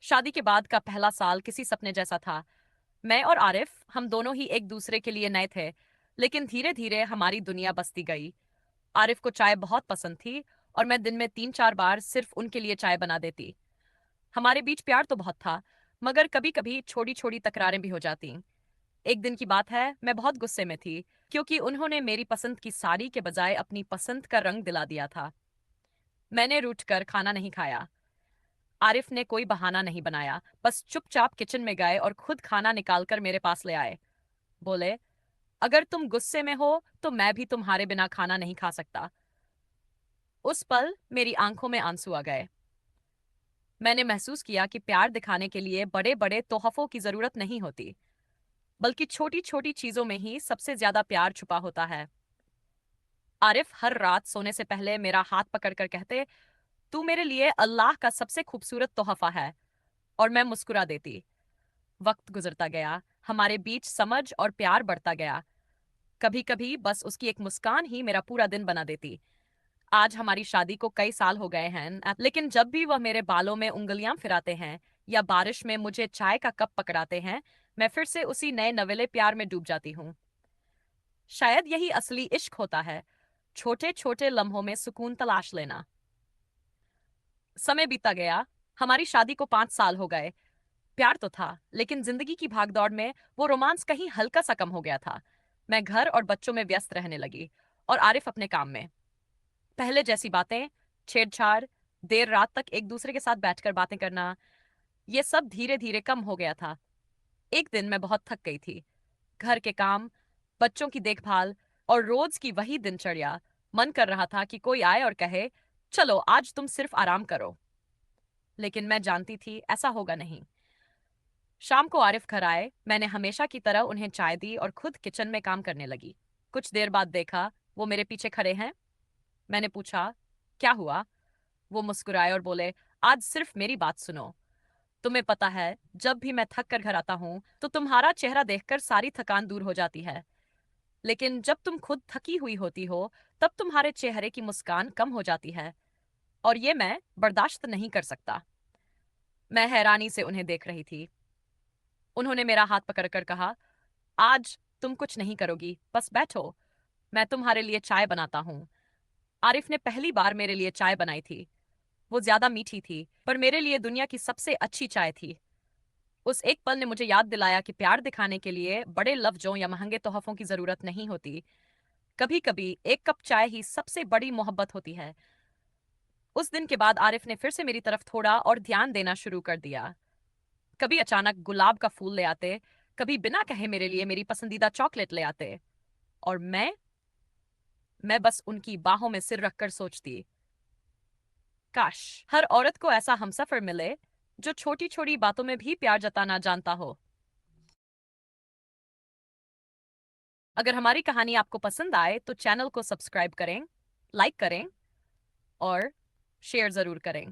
शादी के बाद का पहला साल किसी सपने जैसा था। मैं और आरिफ, हम दोनों ही एक दूसरे के लिए नए थे, लेकिन धीरे धीरे हमारी दुनिया बसती गई। आरिफ को चाय बहुत पसंद थी और मैं दिन में 3-4 बार सिर्फ उनके लिए चाय बना देती। हमारे बीच प्यार तो बहुत था, मगर कभी कभी छोटी छोटी तकरारें भी हो जाती। एक दिन की बात है, मैं बहुत गुस्से में थी क्योंकि उन्होंने मेरी पसंद की साड़ी के बजाय अपनी पसंद का रंग दिला दिया था। मैंने रूठ कर खाना नहीं खाया। आरिफ ने कोई बहाना नहीं बनाया, बस चुपचाप किचन में गए और खुद खाना निकालकर मेरे पास ले आए। बोले, अगर तुम गुस्से में हो तो मैं भी तुम्हारे बिना खाना नहीं खा सकता। उस पल मेरी आंखों में आंसू आ गए। मैंने महसूस किया कि प्यार दिखाने के लिए बड़े बड़े तोहफों की जरूरत नहीं होती, बल्कि छोटी छोटी चीजों में ही सबसे ज्यादा प्यार छुपा होता है। आरिफ हर रात सोने से पहले मेरा हाथ पकड़कर कहते, तू मेरे लिए अल्लाह का सबसे खूबसूरत तोहफा है। और मैं मुस्कुरा देती। वक्त गुजरता गया, हमारे बीच समझ और प्यार बढ़ता गया। कभी कभी बस उसकी एक मुस्कान ही मेरा पूरा दिन बना देती। आज हमारी शादी को कई साल हो गए हैं, लेकिन जब भी वह मेरे बालों में उंगलियां फिराते हैं या बारिश में मुझे चाय का कप पकड़ाते हैं, मैं फिर से उसी नए नवेले प्यार में डूब जाती हूँ। शायद यही असली इश्क होता है, छोटे छोटे लम्हों में सुकून तलाश लेना। समय बीता गया, हमारी शादी को 5 साल हो गए। प्यार तो था, लेकिन जिंदगी की भागदौड़ में वो रोमांस कहीं हल्का सा कम हो गया था। मैं घर और बच्चों में व्यस्त रहने लगी और आरिफ अपने काम में। पहले जैसी बातें, छेड़छाड़, देर रात तक एक दूसरे के साथ बैठकर बातें करना, ये सब धीरे धीरे कम हो गया था। एक दिन मैं बहुत थक गई थी। घर के काम, बच्चों की देखभाल और रोज की वही दिनचर्या। मन कर रहा था कि कोई आए और कहे, चलो आज तुम सिर्फ आराम करो। लेकिन मैं जानती थी ऐसा होगा नहीं। शाम को आरिफ घर आए, मैंने हमेशा की तरह उन्हें चाय दी और खुद किचन में काम करने लगी। कुछ देर बाद देखा, वो मेरे पीछे खड़े हैं। मैंने पूछा, क्या हुआ? वो मुस्कुराए और बोले, आज सिर्फ मेरी बात सुनो। तुम्हें पता है, जब भी मैं थक कर घर आता हूँ तो तुम्हारा चेहरा देखकर सारी थकान दूर हो जाती है, लेकिन जब तुम खुद थकी हुई होती हो तब तुम्हारे चेहरे की मुस्कान कम हो जाती है, और ये मैं बर्दाश्त नहीं कर सकता। मैं हैरानी से उन्हें देख रही थी। उन्होंने मेरा हाथ पकड़कर कहा, आज तुम कुछ नहीं करोगी, बस बैठो, मैं तुम्हारे लिए चाय बनाता हूँ। आरिफ ने पहली बार मेरे लिए चाय बनाई थी। वो ज्यादा मीठी थी, पर मेरे लिए दुनिया की सबसे अच्छी चाय थी। उस एक पल ने मुझे याद दिलाया कि प्यार दिखाने के लिए बड़े लफ्जों या महंगे तोहफों की जरूरत नहीं होती। कभी कभी एक कप चाय ही सबसे बड़ी मोहब्बत होती है। उस दिन के बाद आरिफ ने फिर से मेरी तरफ थोड़ा और ध्यान देना शुरू कर दिया। कभी अचानक गुलाब का फूल ले आते, कभी बिना कहे मेरे लिए मेरी पसंदीदा चॉकलेट ले आते, और मैं बस उनकी बाहों में सिर रखकर सोचती, काश हर औरत को ऐसा हमसफर मिले जो छोटी छोटी बातों में भी प्यार जताना जानता हो। अगर हमारी कहानी आपको पसंद आए तो चैनल को सब्सक्राइब करें, लाइक करें और शेयर जरूर करें।